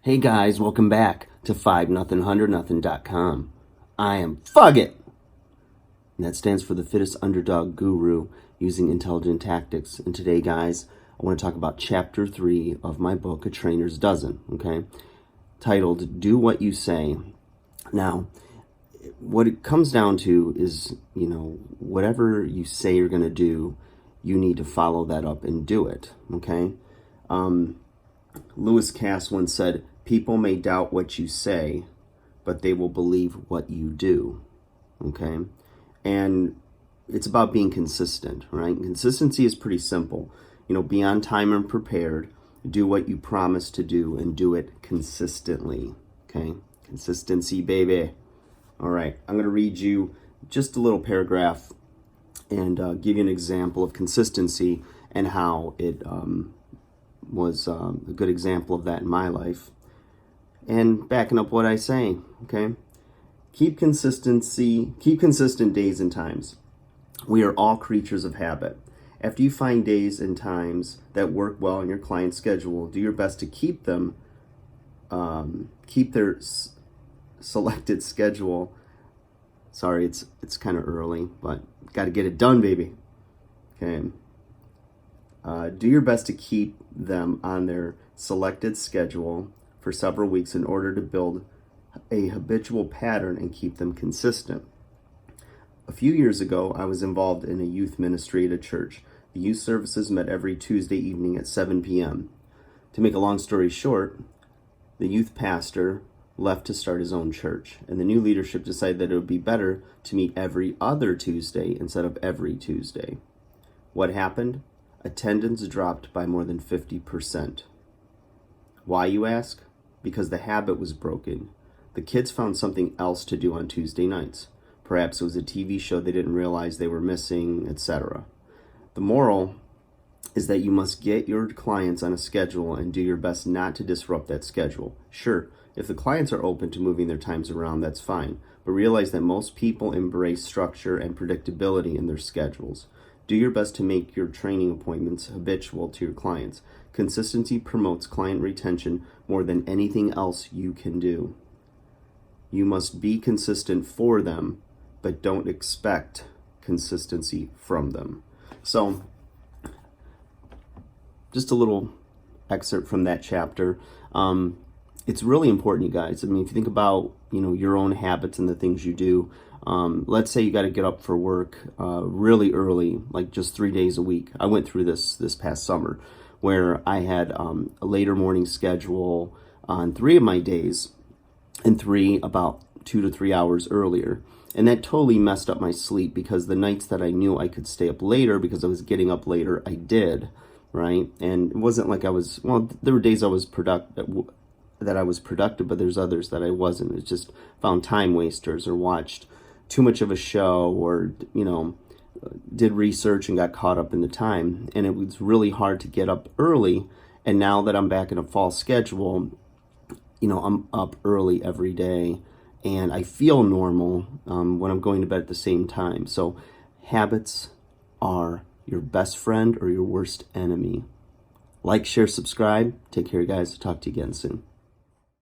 Hey guys, welcome back to 5nothing100nothing.com. I am Fugget, and that stands for the fittest underdog guru using intelligent tactics. And today, guys, I want to talk about chapter 3 of my book, A Trainer's Dozen, okay? Titled, Do What You Say. Now, what it comes down to is, whatever you say you're going to do, you need to follow that up and do it, okay? Lewis Cass once said, people may doubt what you say, but they will believe what you do, okay? And it's about being consistent, right? Consistency is pretty simple. Be on time and prepared, do what you promise to do, and do it consistently, okay? Consistency, baby. All right, I'm going to read you just a little paragraph and give you an example of consistency and how it was a good example of that in my life. And backing up what I say, okay? Keep consistent days and times. We are all creatures of habit. After you find days and times that work well in your client's schedule, do your best to keep them, keep their selected schedule. Sorry, it's kind of early, but got to get it done, baby. Okay. Do your best to keep them on their selected schedule for several weeks in order to build a habitual pattern and keep them consistent. A few years ago, I was involved in a youth ministry at a church. The youth services met every Tuesday evening at 7 p.m. To make a long story short, the youth pastor left to start his own church, and the new leadership decided that it would be better to meet every other Tuesday instead of every Tuesday. What happened? Attendance dropped by more than 50%. Why, you ask? Because the habit was broken. The kids found something else to do on Tuesday nights. Perhaps it was a TV show they didn't realize they were missing, etc. The moral is that you must get your clients on a schedule and do your best not to disrupt that schedule. Sure, if the clients are open to moving their times around, that's fine, but realize that most people embrace structure and predictability in their schedules. Do your best to make your training appointments habitual to your clients. Consistency promotes client retention more than anything else you can do. You must be consistent for them, but don't expect consistency from them. So, just a little excerpt from that chapter. It's really important, you guys. I mean, if you think about, your own habits and the things you do, let's say you got to get up for work really early, like just 3 days a week. I went through this past summer where I had a later morning schedule on 3 of my days and 3 about 2 to 3 hours earlier. And that totally messed up my sleep because the nights that I knew I could stay up later because I was getting up later, I did, right? And it wasn't like there were days I was productive, but there's others that I wasn't. It just found time wasters or watched too much of a show or, did research and got caught up in the time. And it was really hard to get up early. And now that I'm back in a fall schedule, I'm up early every day and I feel normal when I'm going to bed at the same time. So habits are your best friend or your worst enemy. Like, share, subscribe. Take care, guys. Talk to you again soon.